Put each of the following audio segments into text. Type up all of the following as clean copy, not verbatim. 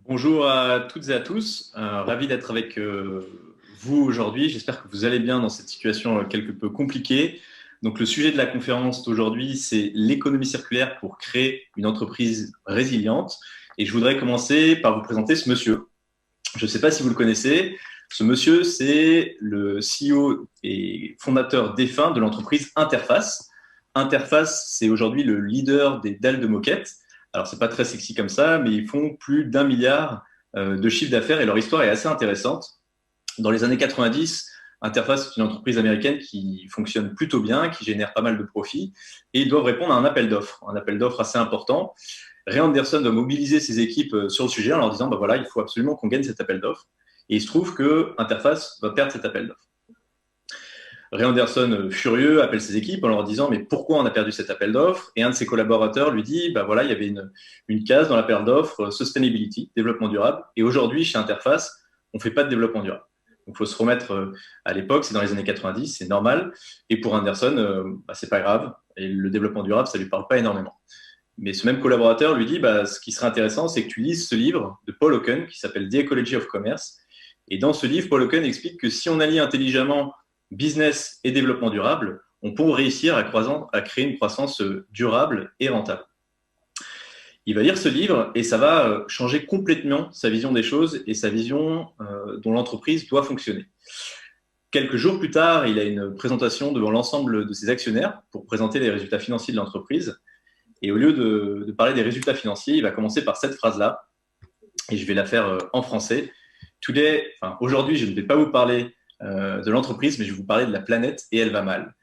Bonjour à toutes et à tous, ravi d'être avec vous aujourd'hui. J'espère que vous allez bien dans cette situation quelque peu compliquée. Donc le sujet de la conférence d'aujourd'hui, c'est l'économie circulaire pour créer une entreprise résiliente. Et je voudrais commencer par vous présenter ce monsieur. Je ne sais pas si vous le connaissez. Ce monsieur, c'est le CEO et fondateur défunt de l'entreprise Interface. Interface, c'est aujourd'hui le leader des dalles de moquette. Alors, c'est pas très sexy comme ça, mais ils font plus d'1 milliard de chiffre d'affaires et leur histoire est assez intéressante. Dans les années 90, Interface, c'est une entreprise américaine qui fonctionne plutôt bien, qui génère pas mal de profits et ils doivent répondre à un appel d'offres assez important. Ray Anderson doit mobiliser ses équipes sur le sujet en leur disant, bah voilà, il faut absolument qu'on gagne cet appel d'offres. Et il se trouve que Interface va perdre cet appel d'offres. Ray Anderson, furieux, appelle ses équipes en leur disant mais pourquoi on a perdu cet appel d'offres? Et un de ses collaborateurs lui dit bah voilà, il y avait une case dans l'appel d'offres Sustainability, développement durable. Et aujourd'hui, chez Interface, on ne fait pas de développement durable. Donc, il faut se remettre à l'époque, c'est dans les années 90, c'est normal. Et pour Anderson, c'est pas grave. Et le développement durable, ça lui parle pas énormément. Mais ce même collaborateur lui dit bah, ce qui serait intéressant, c'est que tu lises ce livre de Paul Hawken qui s'appelle The Ecology of Commerce. Et dans ce livre, Paul Hawken explique que si on allie intelligemment business et développement durable, on peut réussir à créer une croissance durable et rentable. Il va lire ce livre et ça va changer complètement sa vision des choses et sa vision dont l'entreprise doit fonctionner. Quelques jours plus tard, il a une présentation devant l'ensemble de ses actionnaires pour présenter les résultats financiers de l'entreprise. Et au lieu de parler des résultats financiers, il va commencer par cette phrase-là, et je vais la faire en français. Aujourd'hui, je ne vais pas vous parler de l'entreprise, mais je vais vous parler de la planète et elle va mal.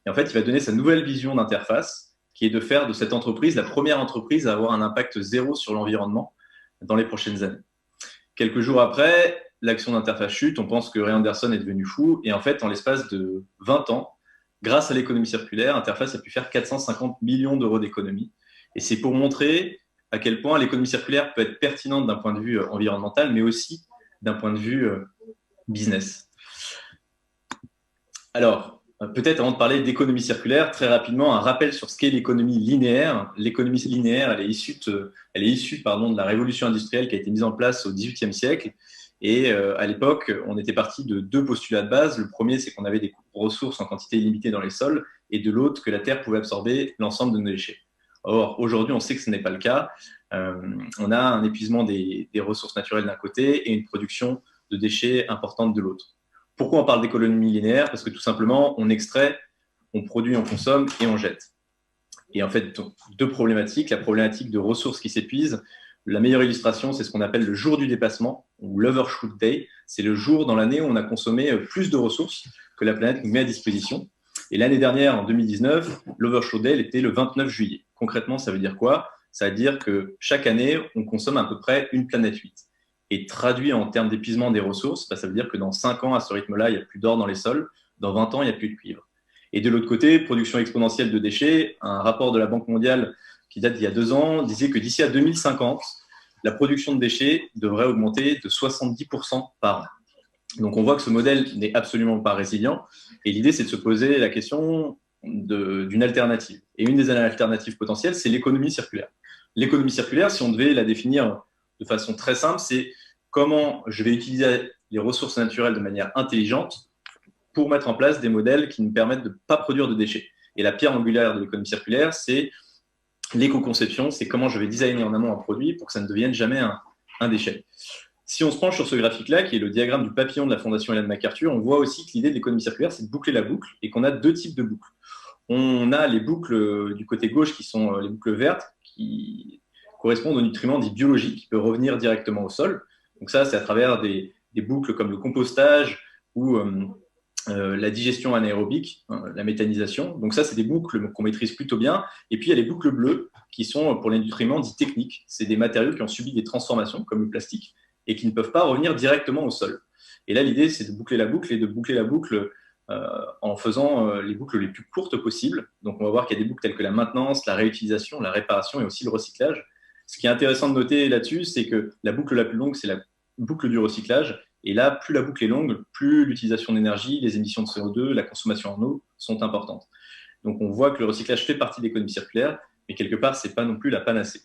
Et en fait, il va donner sa nouvelle vision d'Interface, qui est de faire de cette entreprise la première entreprise à avoir un impact zéro sur l'environnement dans les prochaines années. Quelques jours après, l'action d'Interface chute, on pense que Ray Anderson est devenu fou, et en fait, en l'espace de 20 ans, grâce à l'économie circulaire, Interface a pu faire 450 millions d'euros d'économies. Et c'est pour montrer à quel point l'économie circulaire peut être pertinente d'un point de vue environnemental, mais aussi d'un point de vue business. Alors, peut-être avant de parler d'économie circulaire, très rapidement, un rappel sur ce qu'est l'économie linéaire. L'économie linéaire, elle est issue de la révolution industrielle qui a été mise en place au XVIIIe siècle. Et à l'époque, on était parti de deux postulats de base. Le premier, c'est qu'on avait des ressources en quantité illimitée dans les sols, et de l'autre, que la Terre pouvait absorber l'ensemble de nos déchets. Or, aujourd'hui, on sait que ce n'est pas le cas. On a un épuisement des ressources naturelles d'un côté et une production de déchets importante de l'autre. Pourquoi on parle d'économie linéaire? Parce que tout simplement, on extrait, on produit, on consomme et on jette. Et en fait, deux problématiques. La problématique de ressources qui s'épuisent. La meilleure illustration, c'est ce qu'on appelle le jour du dépassement, ou l'overshoot day. C'est le jour dans l'année où on a consommé plus de ressources que la planète nous met à disposition. Et l'année dernière, en 2019, l'overshoot day était le 29 juillet. Concrètement, ça veut dire quoi? Ça veut dire que chaque année, on consomme à peu près une planète 8. Et traduit en termes d'épuisement des ressources, ça veut dire que dans 5 ans, à ce rythme-là, il n'y a plus d'or dans les sols. Dans 20 ans, il n'y a plus de cuivre. Et de l'autre côté, production exponentielle de déchets. Un rapport de la Banque mondiale qui date d'il y a 2 ans disait que d'ici à 2050, la production de déchets devrait augmenter de 70% par an. Donc on voit que ce modèle n'est absolument pas résilient. Et l'idée, c'est de se poser la question d'une alternative. Et une des alternatives potentielles, c'est l'économie circulaire. L'économie circulaire, si on devait la définir de façon très simple, c'est comment je vais utiliser les ressources naturelles de manière intelligente pour mettre en place des modèles qui nous permettent de ne pas produire de déchets. Et la pierre angulaire de l'économie circulaire, c'est l'éco-conception, c'est comment je vais designer en amont un produit pour que ça ne devienne jamais un déchet. Si on se penche sur ce graphique-là, qui est le diagramme du papillon de la Fondation Ellen MacArthur, on voit aussi que l'idée de l'économie circulaire, c'est de boucler la boucle et qu'on a deux types de boucles. On a les boucles du côté gauche qui sont les boucles vertes, qui correspondent aux nutriments dits biologiques, qui peuvent revenir directement au sol. Donc ça, c'est à travers des boucles comme le compostage ou la digestion anaérobique, la méthanisation. Donc ça, c'est des boucles qu'on maîtrise plutôt bien. Et puis, il y a les boucles bleues qui sont pour les nutriments dits techniques. C'est des matériaux qui ont subi des transformations, comme le plastique, et qui ne peuvent pas revenir directement au sol. Et là, l'idée, c'est de boucler la boucle et de boucler la boucle en faisant les boucles les plus courtes possibles. Donc, on va voir qu'il y a des boucles telles que la maintenance, la réutilisation, la réparation et aussi le recyclage. Ce qui est intéressant de noter là-dessus, c'est que la boucle la plus longue, c'est la boucle du recyclage. Et là, plus la boucle est longue, plus l'utilisation d'énergie, les émissions de CO2, la consommation en eau sont importantes. Donc, on voit que le recyclage fait partie de l'économie circulaire, mais quelque part, ce n'est pas non plus la panacée.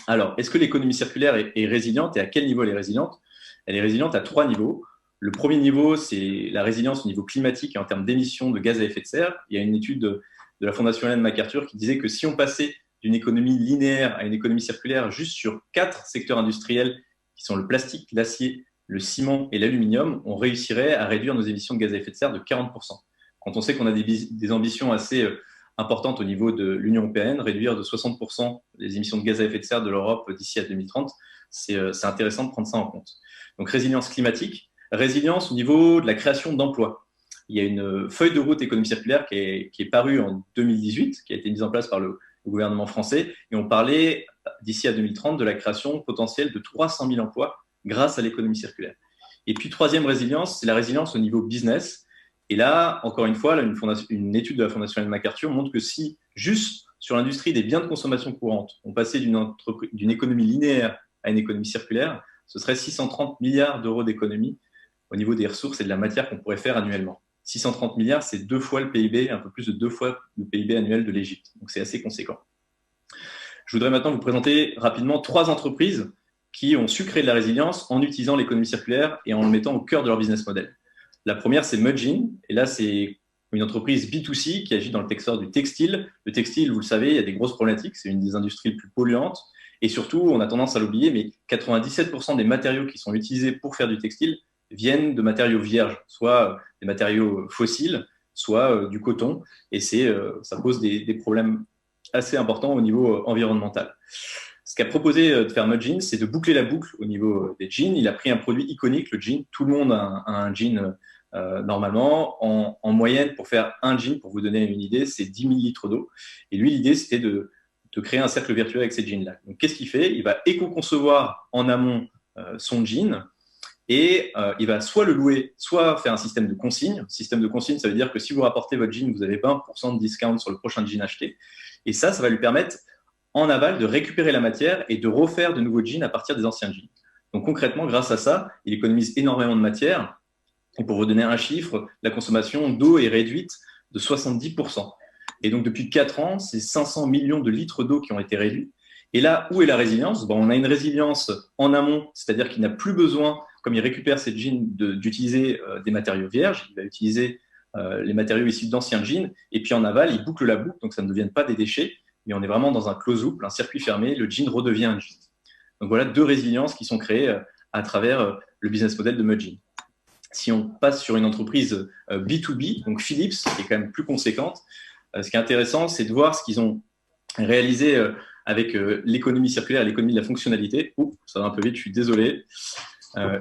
Alors, est-ce que l'économie circulaire est résiliente et à quel niveau elle est résiliente? Elle est résiliente à 3 niveaux. Le premier niveau, c'est la résilience au niveau climatique et en termes d'émissions de gaz à effet de serre. Il y a une étude de la Fondation Ellen MacArthur qui disait que si on passait d'une économie linéaire à une économie circulaire juste sur 4 secteurs industriels qui sont le plastique, l'acier, le ciment et l'aluminium, on réussirait à réduire nos émissions de gaz à effet de serre de 40%. Quand on sait qu'on a des ambitions assez importantes au niveau de l'Union européenne, réduire de 60% les émissions de gaz à effet de serre de l'Europe d'ici à 2030, c'est intéressant de prendre ça en compte. Donc résilience climatique, résilience au niveau de la création d'emplois. Il y a une feuille de route économie circulaire qui est parue en 2018, qui a été mise en place par le gouvernement français, et on parlait d'ici à 2030 de la création potentielle de 300 000 emplois grâce à l'économie circulaire. Et puis troisième résilience, c'est la résilience au niveau business. Et là, encore une fois, une étude de la Fondation Ellen MacArthur montre que si juste sur l'industrie des biens de consommation courante, on passait d'une économie linéaire à une économie circulaire, ce serait 630 milliards d'euros d'économie au niveau des ressources et de la matière qu'on pourrait faire annuellement. 630 milliards, c'est 2 fois le PIB, un peu plus de 2 fois le PIB annuel de l'Égypte. Donc c'est assez conséquent. Je voudrais maintenant vous présenter rapidement 3 entreprises qui ont su créer de la résilience en utilisant l'économie circulaire et en le mettant au cœur de leur business model. La première, c'est Mudgin. Et là, c'est une entreprise B2C qui agit dans le secteur du textile. Le textile, vous le savez, il y a des grosses problématiques. C'est une des industries les plus polluantes. Et surtout, on a tendance à l'oublier, mais 97% des matériaux qui sont utilisés pour faire du textile viennent de matériaux vierges, soit des matériaux fossiles, soit du coton. Et ça pose des problèmes assez importants au niveau environnemental. Ce qu'a proposé de faire Mudgin, c'est de boucler la boucle au niveau des jeans. Il a pris un produit iconique, le jean. Tout le monde a un jean normalement. En moyenne, pour faire un jean, pour vous donner une idée, c'est 10 000 litres d'eau. Et lui, l'idée, c'était de créer un cercle vertueux avec ces jeans-là. Donc, qu'est-ce qu'il fait? Il va éco-concevoir en amont son jean et il va soit le louer, soit faire un système de consigne. Système de consigne, ça veut dire que si vous rapportez votre jean, vous avez 20% de discount sur le prochain jean acheté. Et ça va lui permettre en aval de récupérer la matière et de refaire de nouveaux jeans à partir des anciens jeans. Donc concrètement, grâce à ça, il économise énormément de matière. Et pour vous donner un chiffre, la consommation d'eau est réduite de 70%. Et donc depuis 4 ans, c'est 500 millions de litres d'eau qui ont été réduits. Et là, où est la résilience? On a une résilience en amont, c'est-à-dire qu'il n'a plus besoin, comme il récupère ses jeans, d'utiliser des matériaux vierges. Il va utiliser les matériaux issus d'anciens jeans. Et puis en aval, il boucle la boucle, donc ça ne devienne pas des déchets. Mais on est vraiment dans un close loop, un circuit fermé, le jean redevient un jean. Donc voilà 2 résiliences qui sont créées à travers le business model de Mudgin. Si on passe sur une entreprise B2B, donc Philips, qui est quand même plus conséquente, ce qui est intéressant, c'est de voir ce qu'ils ont réalisé avec l'économie circulaire, l'économie de la fonctionnalité. Ouh, ça va un peu vite, je suis désolé.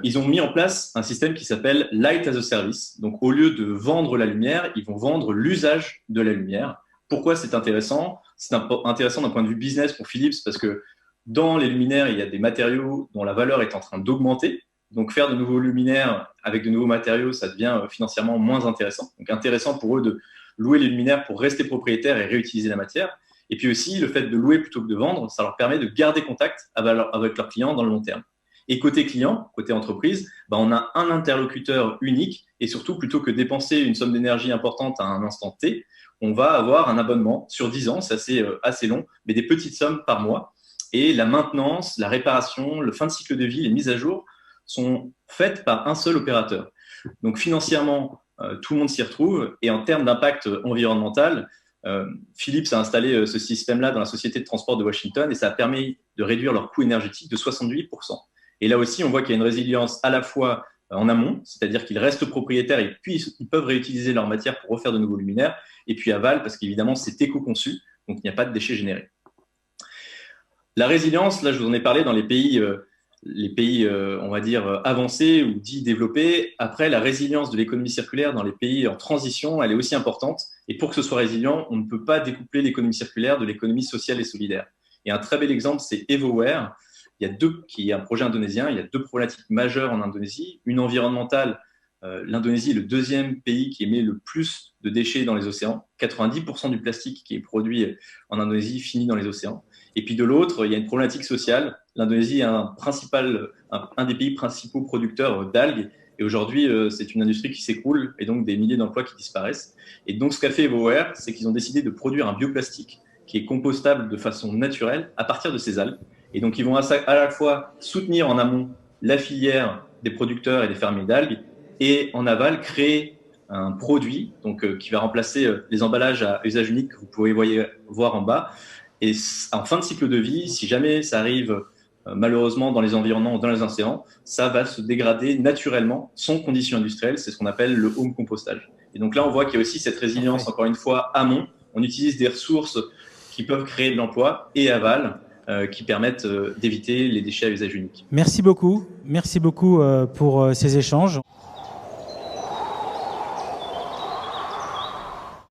Ils ont mis en place un système qui s'appelle Light as a Service. Donc au lieu de vendre la lumière, ils vont vendre l'usage de la lumière. Pourquoi c'est intéressant? C'est intéressant d'un point de vue business pour Philips parce que dans les luminaires, il y a des matériaux dont la valeur est en train d'augmenter. Donc, faire de nouveaux luminaires avec de nouveaux matériaux, ça devient financièrement moins intéressant. Donc, intéressant pour eux de louer les luminaires pour rester propriétaires et réutiliser la matière. Et puis aussi, le fait de louer plutôt que de vendre, ça leur permet de garder contact avec leurs clients dans le long terme. Et côté client, côté entreprise, on a un interlocuteur unique et surtout, plutôt que dépenser une somme d'énergie importante à un instant T, on va avoir un abonnement sur 10 ans, c'est assez long, mais des petites sommes par mois. Et la maintenance, la réparation, le fin de cycle de vie, les mises à jour sont faites par un seul opérateur. Donc financièrement, tout le monde s'y retrouve. Et en termes d'impact environnemental, Philips a installé ce système-là dans la société de transport de Washington et ça a permis de réduire leur coût énergétique de 68%. Et là aussi, on voit qu'il y a une résilience à la fois en amont, c'est-à-dire qu'ils restent propriétaires et puis ils peuvent réutiliser leur matière pour refaire de nouveaux luminaires, et puis aval, parce qu'évidemment, c'est éco-conçu, donc il n'y a pas de déchets générés. La résilience, là, je vous en ai parlé dans les pays, on va dire, avancés ou dits développés. Après, la résilience de l'économie circulaire dans les pays en transition, elle est aussi importante. Et pour que ce soit résilient, on ne peut pas découpler l'économie circulaire de l'économie sociale et solidaire. Et un très bel exemple, c'est EvoWare. Qui est un projet indonésien. Il y a 2 problématiques majeures en Indonésie. Une environnementale. L'Indonésie est le 2e pays qui émet le plus de déchets dans les océans. 90% du plastique qui est produit en Indonésie finit dans les océans. Et puis de l'autre, il y a une problématique sociale. L'Indonésie est un des pays principaux producteurs d'algues. Et aujourd'hui, c'est une industrie qui s'écroule et donc des milliers d'emplois qui disparaissent. Et donc, ce qu'a fait EvoWare, c'est qu'ils ont décidé de produire un bioplastique qui est compostable de façon naturelle à partir de ces algues. Et donc, ils vont à la fois soutenir en amont la filière des producteurs et des fermiers d'algues et en aval créer un produit qui va remplacer les emballages à usage unique que vous pouvez voir en bas. Et en fin de cycle de vie, si jamais ça arrive malheureusement dans les environnements ou dans les océans, ça va se dégrader naturellement sans conditions industrielles. C'est ce qu'on appelle le home compostage. Et donc là, on voit qu'il y a aussi cette résilience, encore une fois, amont. On utilise des ressources qui peuvent créer de l'emploi et aval qui permettent d'éviter les déchets à usage unique. Merci beaucoup pour ces échanges.